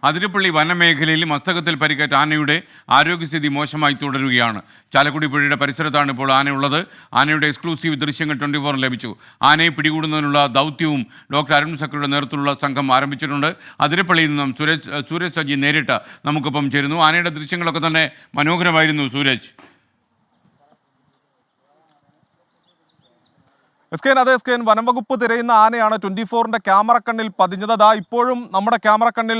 അതിരപ്പള്ളി വനമേഖലയിൽ മസ്തകത്തിൽ പരിക്കേറ്റ ആനയുടെ ആരോഗ്യസ്ഥിതി മോശമായി തുടരുകയാണ്. ചാലക്കുടി പുഴയുടെ പരിസരത്താണ് ഇപ്പോൾ ആനയുള്ളത്. ആനയുടെ എക്സ്ക്ലൂസീവ് ദൃശ്യങ്ങൾ 24 ലഭിച്ചു. ആനയെ പിടികൂടുന്നതിനുള്ള ദൗത്യവും ഡോക്ടർ അരുൺ സക്രിയുടെ നേതൃത്വത്തിലുള്ള സംഘം ആരംഭിച്ചിട്ടുണ്ട്. അതിരപ്പള്ളിയിൽ നിന്നും സൂരജ് സജി നേരിട്ട് നമുക്കൊപ്പം ചേരുന്നു. ആനയുടെ ദൃശ്യങ്ങളൊക്കെ തന്നെ മനോഹരമായിരുന്നു സൂരജ്. എസ്കേൻ വനം വകുപ്പ് തിരയുന്ന ആനയാണ് 24ന്റെ ക്യാമറ കണ്ണിൽ പതിഞ്ഞത്. ഇപ്പോഴും നമ്മുടെ ക്യാമറ കണ്ണിൽ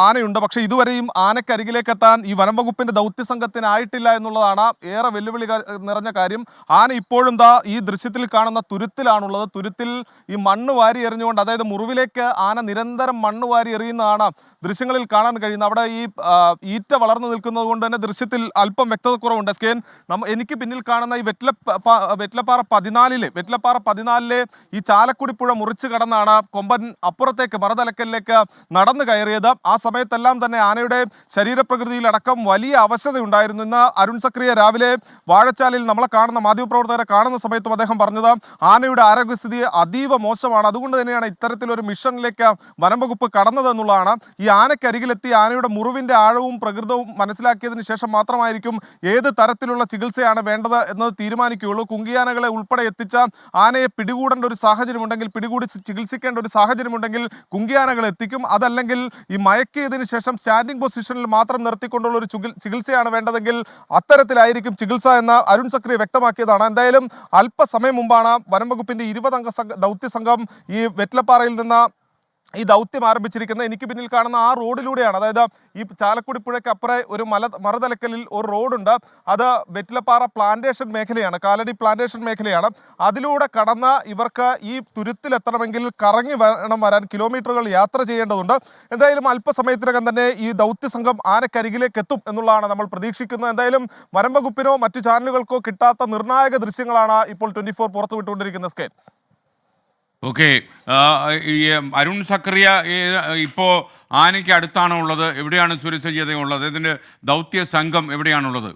ആനയുണ്ട്. പക്ഷേ ഇതുവരെയും ആനക്കരികിലേക്ക് എത്താൻ ഈ വനം വകുപ്പിന്റെ ദൗത്യ സംഘത്തിനായിട്ടില്ല എന്നുള്ളതാണ് ഏറെ വെല്ലുവിളി നിറഞ്ഞ കാര്യം. ആന ഇപ്പോഴും ഈ ദൃശ്യത്തിൽ കാണുന്ന തുരുത്തിലാണുള്ളത്. തുരുത്തിൽ ഈ മണ്ണ് വാരി എറിഞ്ഞുകൊണ്ട്, അതായത് മുറിവിലേക്ക് ആന നിരന്തരം മണ്ണ് വാരി എറിയുന്നതാണ് ദൃശ്യങ്ങളിൽ കാണാൻ കഴിയുന്നത്. അവിടെ ഈ ഈറ്റ വളർന്നു നിൽക്കുന്നത് കൊണ്ട് തന്നെ ദൃശ്യത്തിൽ അല്പം വ്യക്തത കുറവുണ്ട്. എസ്കേൻ, എനിക്ക് പിന്നിൽ കാണുന്ന ഈ വെറ്റിലപ്പാറ 14 ഈ ചാലക്കുടി പുഴ മുറിച്ചു കടന്നാണ് കൊമ്പൻ അപ്പുറത്തേക്ക് മറുതലക്കലിലേക്ക് നടന്നു കയറിയത്. ആ സമയത്തെല്ലാം തന്നെ ആനയുടെ ശരീരപ്രകൃതിയിലടക്കം വലിയ അവശതയുണ്ടായിരുന്നു. ഇന്ന് അരുൺ സക്രിയ രാവിലെ വാഴച്ചാലിൽ നമ്മളെ കാണുന്ന മാധ്യമപ്രവർത്തകരെ കാണുന്ന സമയത്തും അദ്ദേഹം പറഞ്ഞത് ആനയുടെ ആരോഗ്യസ്ഥിതി അതീവ മോശമാണ്. അതുകൊണ്ട് തന്നെയാണ് ഇത്തരത്തിലൊരു മിഷനിലേക്ക് വനം വകുപ്പ് കടന്നത് എന്നുള്ളതാണ്. ഈ ആനക്കരികിലെത്തി ആനയുടെ മുറിവിന്റെ ആഴവും പ്രകൃതവും മനസ്സിലാക്കിയതിനു ശേഷം മാത്രമായിരിക്കും ഏത് തരത്തിലുള്ള ചികിത്സയാണ് വേണ്ടത് എന്നത് തീരുമാനിക്കുകയുള്ളൂ. കുങ്കിയാനകളെ ഉൾപ്പെടെ എത്തിച്ച ആനയെ പിടികൂടേണ്ട ഒരു സാഹചര്യമുണ്ടെങ്കിൽ, പിടികൂടി ചികിത്സിക്കേണ്ട ഒരു സാഹചര്യമുണ്ടെങ്കിൽ കുങ്കിയാനകൾ എത്തിക്കും. അതല്ലെങ്കിൽ ഈ മയക്കിയതിനു ശേഷം സ്റ്റാൻഡിംഗ് പൊസിഷനിൽ മാത്രം നിർത്തിക്കൊണ്ടുള്ള ഒരു ചികിത്സയാണ് വേണ്ടതെങ്കിൽ അത്തരത്തിലായിരിക്കും ചികിത്സ എന്ന് അരുൺ സക്രി വ്യക്തമാക്കിയതാണ്. എന്തായാലും അല്പസമയം മുമ്പാണ് വനം വകുപ്പിന്റെ 20 അംഗ ദൗത്യ സംഘം ഈ വെറ്റിലപ്പാറയിൽ നിന്ന് ഈ ദൗത്യം ആരംഭിച്ചിരിക്കുന്നത്. എനിക്ക് പിന്നിൽ കാണുന്ന ആ റോഡിലൂടെയാണ്, അതായത് ഈ ചാലക്കുടി പുഴയ്ക്ക് അപ്പുറം ഒരു മറുതലക്കലിൽ ഒരു റോഡുണ്ട്. അത് വെറ്റിലപ്പാറ പ്ലാന്റേഷൻ മേഖലയാണ്, കാലടി പ്ലാന്റേഷൻ മേഖലയാണ്. അതിലൂടെ കടന്ന് ഇവർക്ക് ഈ തുരുത്തിലെത്തണമെങ്കിൽ കറങ്ങി വേണം വരാൻ, കിലോമീറ്ററുകൾ യാത്ര ചെയ്യേണ്ടതുണ്ട്. എന്തായാലും അല്പസമയത്തിനകം തന്നെ ഈ ദൗത്യ സംഘം ആനക്കരികിലേക്ക് എത്തും എന്നുള്ളതാണ് നമ്മൾ പ്രതീക്ഷിക്കുന്നത്. എന്തായാലും വനം വകുപ്പിനോ മറ്റു ചാനലുകൾക്കോ കിട്ടാത്ത നിർണായക ദൃശ്യങ്ങളാണ് ഇപ്പോൾ 24 പുറത്തുവിട്ടുകൊണ്ടിരിക്കുന്ന സ്കേൻ. ഓക്കെ, ഈ അരുൺ സക്രിയ ഇപ്പോൾ ആനയ്ക്ക് അടുത്താണോ ഉള്ളത്? എവിടെയാണ് സൂരജ് സജി ഉള്ളത്? ഇതിൻ്റെ ദൗത്യ സംഘം എവിടെയാണുള്ളത്?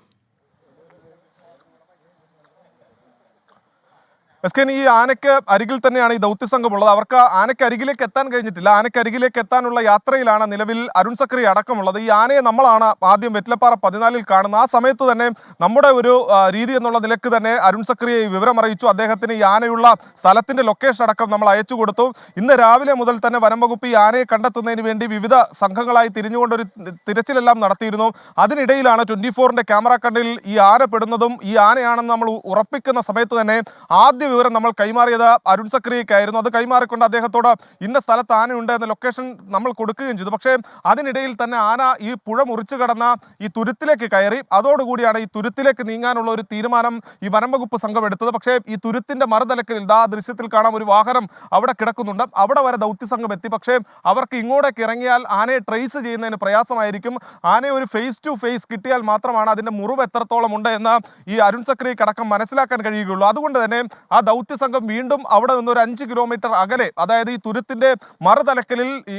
എസ്കേൻ, ഈ ആനയ്ക്ക് അരികിൽ തന്നെയാണ് ഈ ദൗത്യസംഘം ഉള്ളത്. അവർക്ക് ആനയ്ക്ക് അരികിലേക്ക് എത്താൻ കഴിഞ്ഞിട്ടില്ല. ആനയ്ക്കരികിലേക്ക് എത്താനുള്ള യാത്രയിലാണ് നിലവിൽ അരുൺ സക്രി അടക്കമുള്ളത്. ഈ ആനയെ നമ്മളാണ് ആദ്യം വെറ്റിലപ്പാറ 14 കാണുന്നത്. ആ സമയത്ത് തന്നെ നമ്മുടെ ഒരു രീതി എന്നുള്ള നിലക്ക് തന്നെ അരുൺ സക്രിയെ വിവരം അറിയിച്ചു. അദ്ദേഹത്തിന് ഈ ആനയുള്ള സ്ഥലത്തിന്റെ ലൊക്കേഷൻ അടക്കം നമ്മൾ അയച്ചു കൊടുത്തു. ഇന്ന് രാവിലെ മുതൽ തന്നെ വനം വകുപ്പ് ഈ ആനയെ കണ്ടെത്തുന്നതിന് വേണ്ടി വിവിധ സംഘങ്ങളായി തിരിഞ്ഞുകൊണ്ടൊരു തിരച്ചിലെല്ലാം നടത്തിയിരുന്നു. അതിനിടയിലാണ് 24ന്റെ ക്യാമറ കണ്ണിൽ ഈ ആന പെടുന്നതും ഈ ആനയാണെന്ന് നമ്മൾ ഉറപ്പിക്കുന്ന സമയത്ത് തന്നെ ആദ്യ വിവരം നമ്മൾ കൈമാറിയത് അരുൺ സക്രിയയ്ക്കായിരുന്നു. അത് കൈമാറിക്കൊണ്ട് അദ്ദേഹത്തോട് ഇന്ന സ്ഥലത്ത് ആനയുണ്ട് എന്ന ലൊക്കേഷൻ നമ്മൾ കൊടുക്കുകയും ചെയ്തു. പക്ഷേ അതിനിടയിൽ തന്നെ ആന ഈ പുഴ മുറിച്ചു കടന്ന ഈ തുരുത്തിലേക്ക് കയറി. അതോടുകൂടിയാണ് ഈ തുരുത്തിലേക്ക് നീങ്ങാനുള്ള ഒരു തീരുമാനം ഈ വനം വകുപ്പ് സംഘം എടുത്തത്. പക്ഷേ ഈ തുരുത്തിന്റെ മറുതലക്കലിൽ ദൃശ്യത്തിൽ കാണാം ഒരു വാഹനം അവിടെ കിടക്കുന്നുണ്ട്. അവിടെ വരെ ദൗത്യസംഘം എത്തി. പക്ഷേ അവർക്ക് ഇങ്ങോട്ടേക്ക് ഇറങ്ങിയാൽ ആനയെ ട്രേസ് ചെയ്യുന്നതിന് പ്രയാസമായിരിക്കും. ആനയെ ഒരു ഫേസ് ടു ഫേസ് കിട്ടിയാൽ മാത്രമാണ് അതിന്റെ മുറിവ് എത്രത്തോളം ഉണ്ട് എന്ന് ഈ അരുൺ സക്രിയക്ക് അടക്കം മനസ്സിലാക്കാൻ കഴിയുകയുള്ളൂ. അതുകൊണ്ട് തന്നെ ആ ദൗത്യ സംഘം വീണ്ടും അവിടെ നിന്ന് ഒരു 5 കിലോമീറ്റർ അകലെ, അതായത് ഈ തുരുത്തിന്റെ മറുതലക്കലിൽ ഈ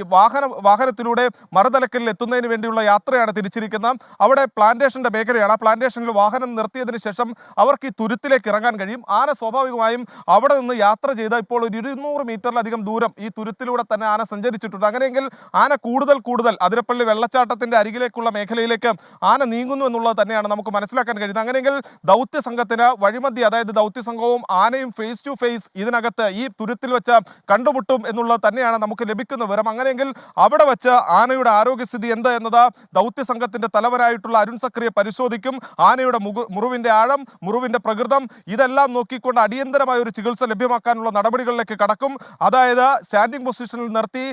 വാഹനത്തിലൂടെ മറുതലക്കലിൽ എത്തുന്നതിന് വേണ്ടിയുള്ള യാത്രയാണ് തിരിച്ചിരിക്കുന്നത്. അവിടെ പ്ലാന്റേഷന്റെ മേഖലയാണ്. ആ പ്ലാന്റേഷനിൽ വാഹനം നിർത്തിയതിനു ശേഷം അവർക്ക് ഈ തുരുത്തിലേക്ക് ഇറങ്ങാൻ കഴിയും. ആന സ്വാഭാവികമായും അവിടെ നിന്ന് യാത്ര ചെയ്ത് ഇപ്പോൾ ഒരു 200 മീറ്ററിലധികം ദൂരം ഈ തുരുത്തിലൂടെ തന്നെ ആന സഞ്ചരിച്ചിട്ടുണ്ട്. അങ്ങനെയെങ്കിൽ ആന കൂടുതൽ അതിരപ്പള്ളി വെള്ളച്ചാട്ടത്തിന്റെ അരികിലേക്കുള്ള മേഖലയിലേക്ക് ആന നീങ്ങുന്നു എന്നുള്ളത് തന്നെയാണ് നമുക്ക് മനസ്സിലാക്കാൻ കഴിയുന്നത്. അങ്ങനെയെങ്കിൽ ദൗത്യ സംഘത്തിന് വഴിമധ്യ, അതായത് ദൗത്യ സംഘവും ആനയും ഫേസ് ടു ഫേസ് ഇതിനകത്ത് ഈ തുരുത്തിൽ വെച്ച് കണ്ടുമുട്ടും എന്നുള്ളത് തന്നെയാണ് നമുക്ക് ലഭിക്കുന്ന വിവരം. അങ്ങനെയെങ്കിൽ അവിടെ വെച്ച് ആനയുടെ ആരോഗ്യസ്ഥിതി എന്ത് എന്നത് ദൗത്യ സംഘത്തിന്റെ തലവനായിട്ടുള്ള അരുൺ സക്രിയ പരിശോധിക്കും. ആനയുടെ മുറിവിന്റെ ആഴം, മുറിവിന്റെ പ്രകൃതം ഇതെല്ലാം നോക്കിക്കൊണ്ട് അടിയന്തരമായ ഒരു ചികിത്സ ലഭ്യമാക്കാനുള്ള നടപടികളിലേക്ക് കടക്കും. അതായത് സ്റ്റാൻഡിംഗ് പൊസിഷനിൽ നിർത്തി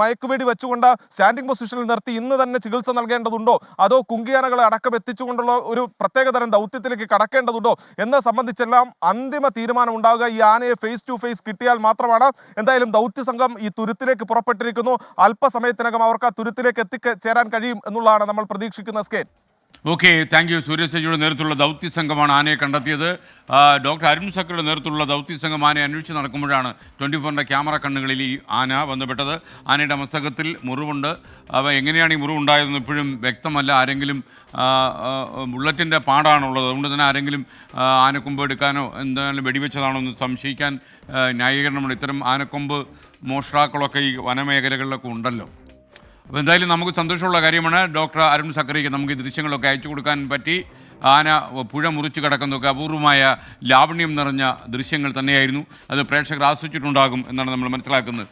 മയക്കുവെടി വെച്ചുകൊണ്ട് സ്റ്റാൻഡിംഗ് പൊസിഷനിൽ നിർത്തി ഇന്ന് തന്നെ ചികിത്സ നൽകേണ്ടതുണ്ടോ, അതോ കുങ്കിയാനകളെ അടക്കം എത്തിച്ചുകൊണ്ടുള്ള ഒരു പ്രത്യേകതരം ദൗത്യത്തിലേക്ക് കടക്കേണ്ടതുണ്ടോ എന്നത് സംബന്ധിച്ചെല്ലാം അന്തിമ തീരുമാനം ഉണ്ടാവുക ഈ ആനയെ ഫേസ് ടു ഫേസ് കിട്ടിയാൽ മാത്രമാണ്. എന്തായാലും ദൗത്യ സംഘം ഈ തുരുത്തിലേക്ക് പുറപ്പെട്ടിരിക്കുന്നു. അല്പസമയത്തിനകം അവർക്ക് ആ തുരുത്തിലേക്ക് എത്തിച്ചേരാൻ കഴിയും എന്നുള്ളതാണ് നമ്മൾ പ്രതീക്ഷിക്കുന്ന സ്കേൻ. Okay, thank you. സൂരജ് സജിയുടെ നേതൃത്വത്തിലുള്ള ദൗത്യ സംഘമാണ് ആനയെ കണ്ടെത്തിയത്. ഡോക്ടർ അരുൺ സക്രിയുടെ നേതൃത്വത്തിലുള്ള ദൗത്യ സംഘം ആനയെ അന്വേഷിച്ച് നടക്കുമ്പോഴാണ് 24ന്റെ ക്യാമറ കണ്ണുകളിൽ ഈ ആന ബന്ധപ്പെട്ടത്. ആനയുടെ മസ്തകത്തിൽ മുറിവുണ്ട്. അവ എങ്ങനെയാണ് ഈ മുറിവുണ്ടായതെന്ന് ഇപ്പോഴും വ്യക്തമല്ല. ആരെങ്കിലും ബുള്ളറ്റിൻ്റെ പാടാണുള്ളത്. അതുകൊണ്ട് തന്നെ ആരെങ്കിലും ആനക്കൊമ്പ് എടുക്കാനോ എന്തായാലും വെടിവെച്ചതാണോ എന്ന് സംശയിക്കാൻ ന്യായീകരണമുണ്ട്. ഇത്തരം ആനക്കൊമ്പ് മോഷ്ടാക്കളൊക്കെ ഈ വനമേഖലകളിലൊക്കെ ഉണ്ടല്ലോ. അപ്പോൾ എന്തായാലും നമുക്ക് സന്തോഷമുള്ള കാര്യമാണ് ഡോക്ടർ അരുൺ സക്കറിക്ക് നമുക്ക് ഈ ദൃശ്യങ്ങളൊക്കെ അയച്ചു കൊടുക്കാൻ പറ്റി. ആന പുഴ മുറിച്ച് കിടക്കുന്നതൊക്കെ അപൂർവമായ ലാവണ്യം നിറഞ്ഞ ദൃശ്യങ്ങൾ തന്നെയായിരുന്നു. അത് പ്രേക്ഷകർ ആസ്വദിച്ചിട്ടുണ്ടാകും എന്നാണ് നമ്മൾ മനസ്സിലാക്കുന്നത്.